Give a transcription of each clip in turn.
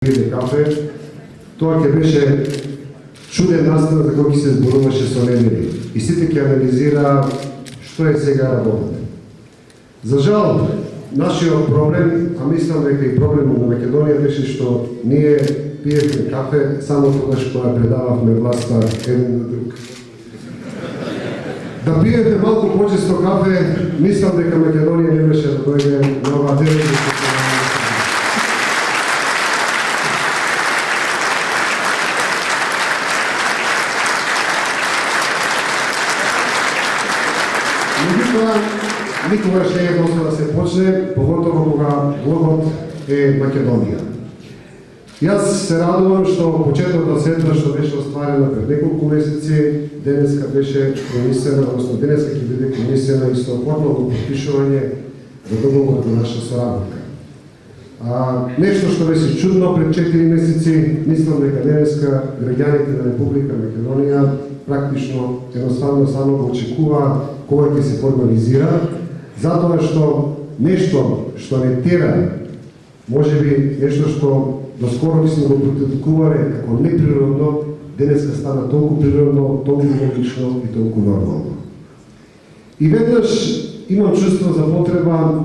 кафе, тоа ќе беше чуден настан за кој се зборуваше со недели. И сите ќе анализира што е сега работата. За жал, нашиот проблем, а мислам дека и проблемот на Македонија беше што ние пиевме кафе само тогаш кога предававме власта еден на друг. Да пиевме малку почесто кафе, мислам дека Македонија не беше да дојде на оваа делегација. Никогаш не е доста да се почне, поготово кога блогот е Македонија. Јас се радувам што почетната сетва што беше остварена пред неколку месеци, денеска беше пронесена, односно денеска ќе биде пронесена исто формално подпишување за договор на наша соработка. Нешто што беше чудно пред 4 месеци, мислам дека денеска граѓаните на Република Македонија практично едноставно само го очекува кога ќе се формализира, затоа што нешто што не тера, можеби нешто што доскоро сме го противкувале како неприродно, денеска стана толку природно, толку логично и толку нормално. И веднаш имам чувство за потреба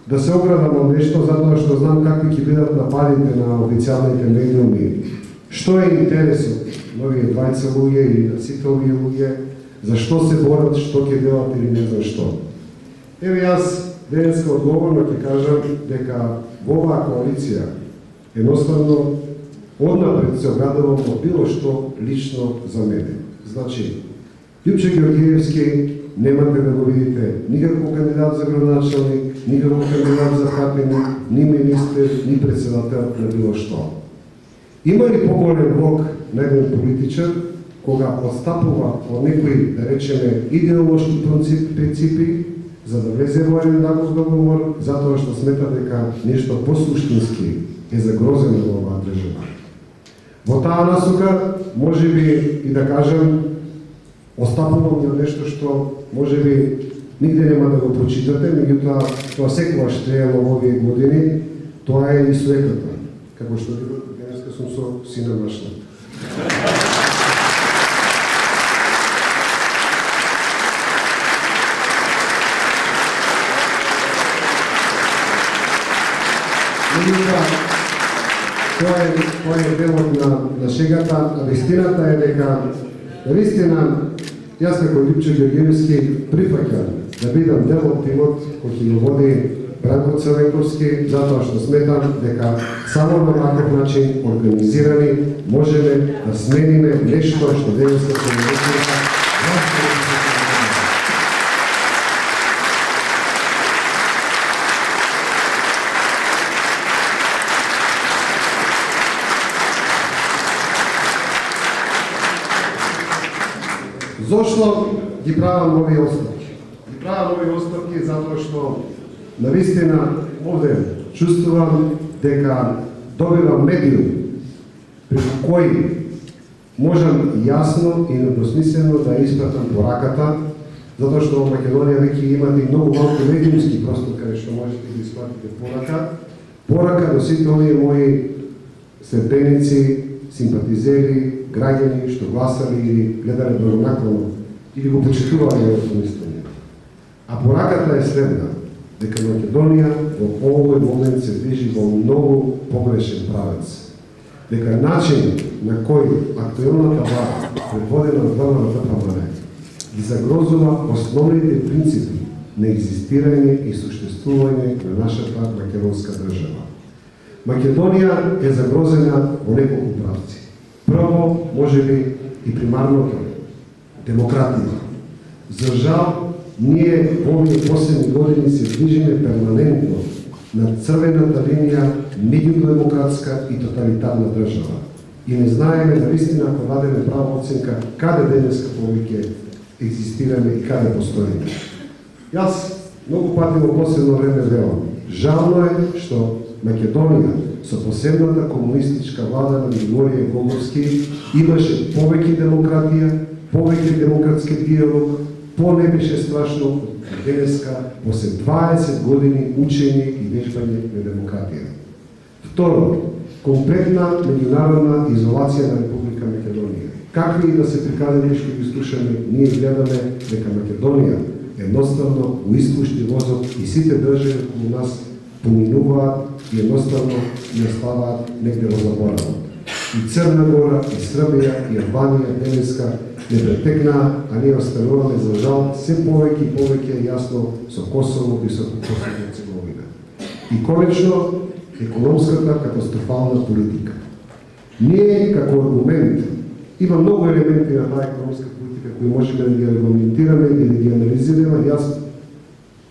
да се оградам од нешто, затоа што знам какви ќе бидат нападите на официјалните медиуми. Што е интересот на овие двајца луѓе или на сите овие луѓе, зашто се борат, што ќе делат или не знам што. Еве јас денеска одговорно ќе кажам дека во оваа коалиција едноставно однапред се оградувам од било што лично за мене. Значи, Лјупче Ѓорѓиевски немате да го видите никако кандидат за градоначалник, никако кандидат за пратеник, ни министер, ни председател на било што. Има ли поголем влог на еден политичар кога отстапува од некои, да речеме, идеолошки принципи, за да влезе во еден таков договор, затоа што смета дека нешто посуштински е загрозено во оваа држава. Во таа насока, можеби и да кажам, остапувам на нешто што можеби нигде нема да го прочитате, меѓутоа тоа секогаш треело во овие години, тоа е и суетата. Како што денеска сум со сина нашла. Тоа е делот на шегата, а вистината е дека навистина јас како Лјупче Ѓорѓиевски прифаќам да бидам дел од тимот кој ќе го води Бранко Црвенковски, затоа што сметам дека само на ваков начин организирани можеме да смениме нешто што денеска се наречува. Зошто ги правам овие оставки? Ги правам овие оставки затоа што навистина овде чувствувам дека добивам медиум преку кој можам јасно и недвосмислено да испратам пораката, затоа што во Македонија веќе имате многу малку медиумски простор каде што можете да испратите порака до сите овие мои следбеници, симпатизери, граѓани што гласали или гледале благонаклоно или го почитувале од мислење. А пораката е следна, дека Македонија во овој момент се движи во многу погрешен правец. Дека начин на кој актуелната власт, предводена од ВМР, ги загрозува основните принципи на екзистирање и суштествување на нашата македонска држава. Македонија е загрозена во неколку правци. Прво, можеби и примарното, демократија. За жал, ние во овие последни години се движиме перманентно на црвената линија меѓу демократска и тоталитарна држава. И не знаеме навистина ако дадеме права оценка каде денеска повеќе екзистираме и каде постоиме. Јас многу пати во последно време велам, жално е што Македонија со посебната комунистичка влада на Григорije Голубски имаше повеќе демократија, повеќе демократски диалог, не беше страшно денеска после 20 години учење и вежбање на демократија. Второ, комплетна меѓународна изолација на Република Македонија. Какви и да се приказани што ги слушаме, ние гледаме дека Македонија едноставно го испушти возот и сите држави околу нас поминуваат и едноставно не ставаат негде во заборавот. И Црна Гора, и Србија, и Албанија денеска не претекнаа, а ние остануваме за жал се повеќе и повеќе јасно со Косово и со Косово и Херцеговина. И конечно, економската катастрофална политика. Ние како аргумент има многу елементи на таа економска политика кои можеме да ги регламентираме и да ги анализираме. Јас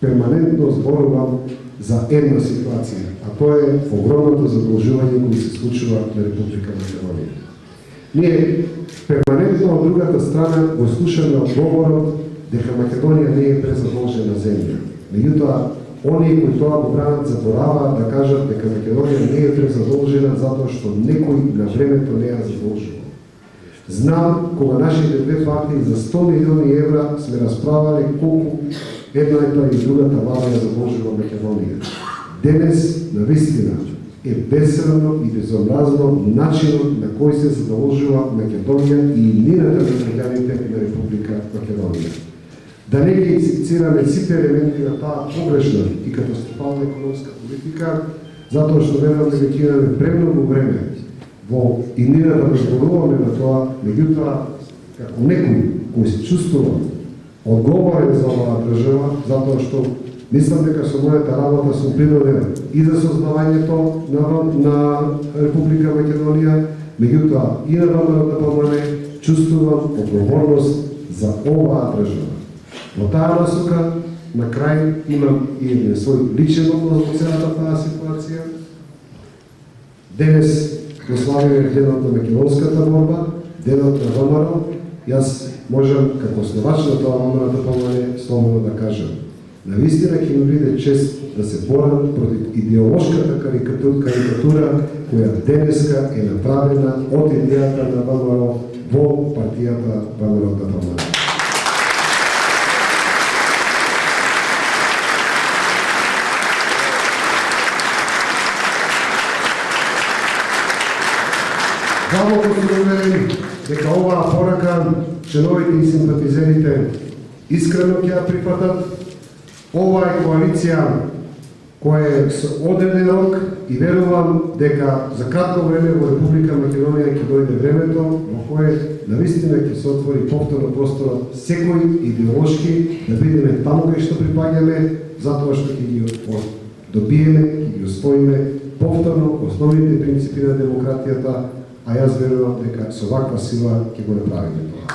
перманентно зборувам за една ситуација, а тоа е огромното задолжување кои се случува на Република Македонија. Ние перманентно од другата страна го слушаме одговорот дека Македонија не е презадолжена земја. Меѓутоа, оние кои тоа го бранат забораваат да кажат дека Македонија не е презадолжена затоа што некој на времето не ја задолжува. Знам кога нашите две партии за 100 милиони евра сме расправале колку едната и другата влада ја задолжува Македонија. Денес, навистина, е безсрамно и безобразно начинот на кој се задолжува Македонија и илината на граѓаните на Република Македонија. Да не ги цитираме сите елементи на таа погрешна и катастрофална економска политика, затоа што верувам дека ќе имаме премногу време во илината да зборуваме на тоа, меѓутоа, како некој кој се чувствува одговорен за оваа држава, затоа што мислам дека со мојата работа сум принуден и за создавањето на Република Македонија, меѓутоа и на ВМРО чувствувам одговорност за оваа држава. Во таа насока, на крај имам и еден свој личен однос во целата таа ситуација. Денес го славиме денот на македонската борба, денот на ВМРО. Јас можам, како основач на тоа ВМРО слободно да кажам, навистина ќе ми биде чест да се борам против идеолошката карикатура која денеска е направена од идејата на ВМРО во партијата ВМРО. Длабоко сум уверен дека оваа порака членовите и симпатизерите искрено ќе ја прифатат. Ова е коалиција која е со одреден рок и верувам дека за кратко време во Република Македонија ќе дојде времето во кое навистина ќе се отвори повторно просторот секој идеолошки да бидеме таму кај што припаѓаме, затоа што ќе ги добиеме, ќе ги освоиме повторно основните принципи на демократијата, а јас верувам дека со ваква сила ќе го направиме тоа.